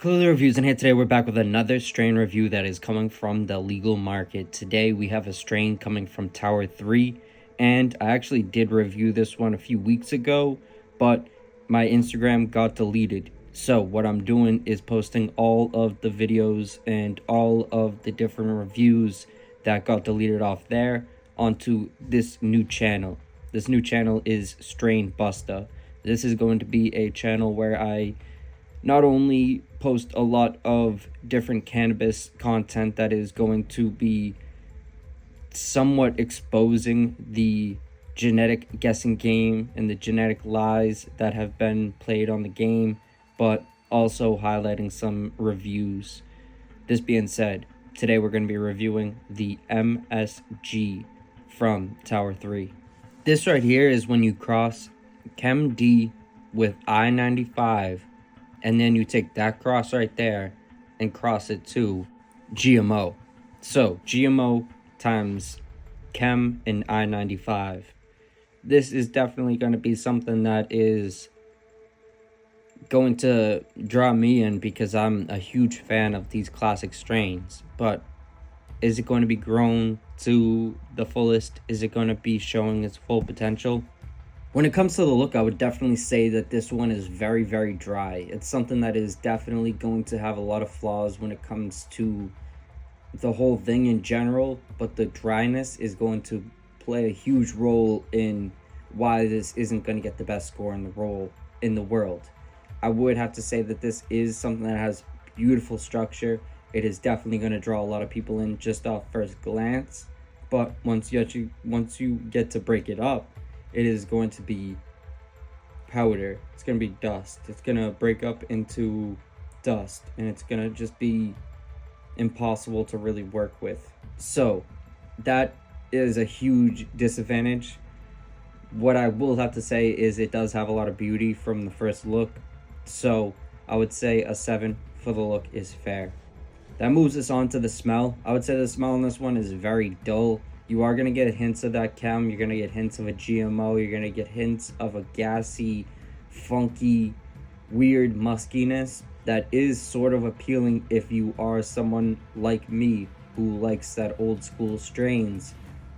Cool reviews, and here today we're back with another strain review that is coming from the legal market. Today we have a strain coming from Tower 3, and I actually did review this one a few weeks ago, but my Instagram got deleted. So what I'm doing is posting all of the videos and all of the different reviews that got deleted off there onto this new channel. This new channel is Strain Busta. This is going to be a channel where I not only post a lot of different cannabis content that is going to be somewhat exposing the genetic guessing game and the genetic lies that have been played on the game, but also highlighting some reviews. This being said, today we're going to be reviewing the MSG from Tower 3. This right here is when you cross Chem D with I-95, and then you take that cross right there and cross it to GMO. So GMO times Chem and I-95. This is definitely going to be something that is going to draw me in because I'm a huge fan of these classic strains. But is it going to be grown to the fullest? Is it going to be showing its full potential? When it comes to the look, I would definitely say that this one is very, very dry. It's something that is definitely going to have a lot of flaws when it comes to the whole thing in general, but the dryness is going to play a huge role in why this isn't going to get the best score in the world. I would have to say that this is something that has beautiful structure. It is definitely going to draw a lot of people in just off first glance, but once you get to break it up, it is going to be powder. It's going to be dust. It's going to break up into dust, and it's going to just be impossible to really work with. So that is a huge disadvantage. What I will have to say is it does have a lot of beauty from the first look. So I would say a 7 for the look is fair. That moves us on to the smell. I would say the smell on this one is very dull. You are going to get hints of that chem. You're going to get hints of a GMO. You're going to get hints of a gassy, funky, weird muskiness that is sort of appealing if you are someone like me who likes that old school strains.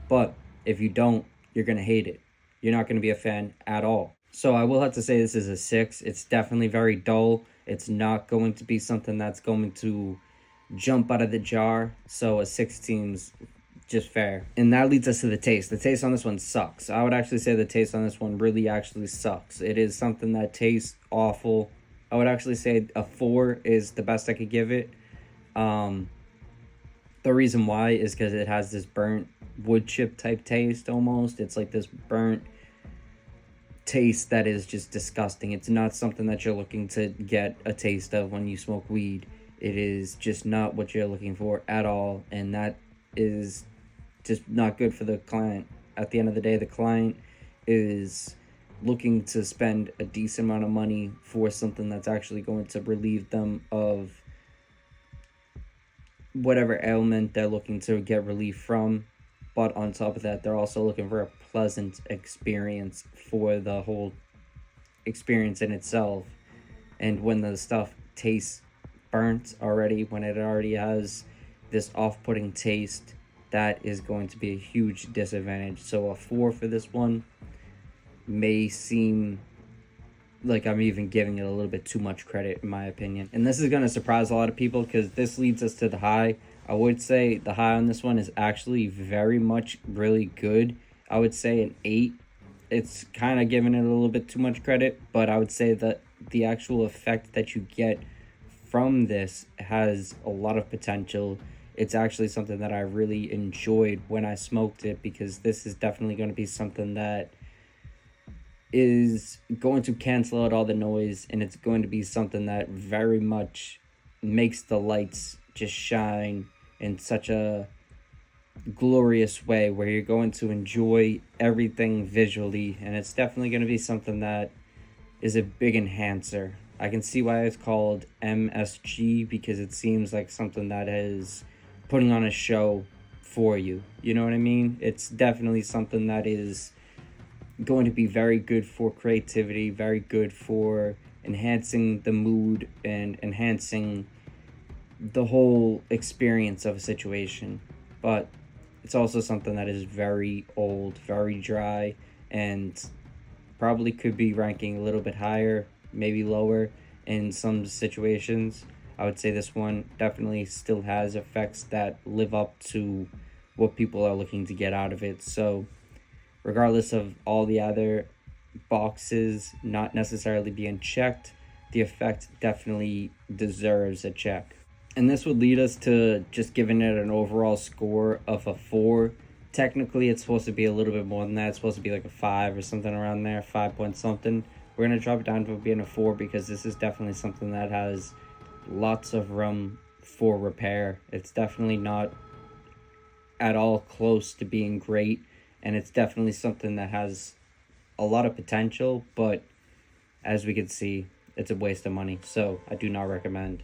But if you don't, you're going to hate it. You're not going to be a fan at all. So I will have to say this is a 6. It's definitely very dull. It's not going to be something that's going to jump out of the jar. So a 6 seems just fair. And that leads us to the taste. The taste on this one sucks. I would actually say the taste on this one really actually sucks. It is something that tastes awful. I would actually say a 4 is the best I could give it. The reason why is because it has this burnt wood chip type taste almost. It's like this burnt taste that is just disgusting. It's not something that you're looking to get a taste of when you smoke weed. It is just not what you're looking for at all, and that is just not good for the client. At the end of the day, the client is looking to spend a decent amount of money for something that's actually going to relieve them of whatever ailment they're looking to get relief from. But on top of that, they're also looking for a pleasant experience for the whole experience in itself. And when the stuff tastes burnt already, when it already has this off-putting taste, that is going to be a huge disadvantage. So a 4 for this one may seem like I'm even giving it a little bit too much credit, in my opinion. And this is going to surprise a lot of people because this leads us to the high. I would say the high on this one is actually very much really good. I would say an 8. It's kind of giving it a little bit too much credit, but I would say that the actual effect that you get from this has a lot of potential. It's actually something that I really enjoyed when I smoked it, because this is definitely going to be something that is going to cancel out all the noise, and it's going to be something that very much makes the lights just shine in such a glorious way where you're going to enjoy everything visually, and it's definitely going to be something that is a big enhancer. I can see why it's called MSG, because it seems like something that is putting on a show for you. You know what I mean? It's definitely something that is going to be very good for creativity, very good for enhancing the mood and enhancing the whole experience of a situation. But it's also something that is very old, very dry, and probably could be ranking a little bit higher, maybe lower in some situations. I would say this one definitely still has effects that live up to what people are looking to get out of it. So, regardless of all the other boxes not necessarily being checked, the effect definitely deserves a check. And this would lead us to just giving it an overall score of a 4. Technically, it's supposed to be a little bit more than that. It's supposed to be like a 5 or something around there, 5 point something. We're going to drop it down to being a 4 because this is definitely something that has lots of room for repair. It's definitely not at all close to being great, and it's definitely something that has a lot of potential, but as we can see, it's a waste of money. So I do not recommend.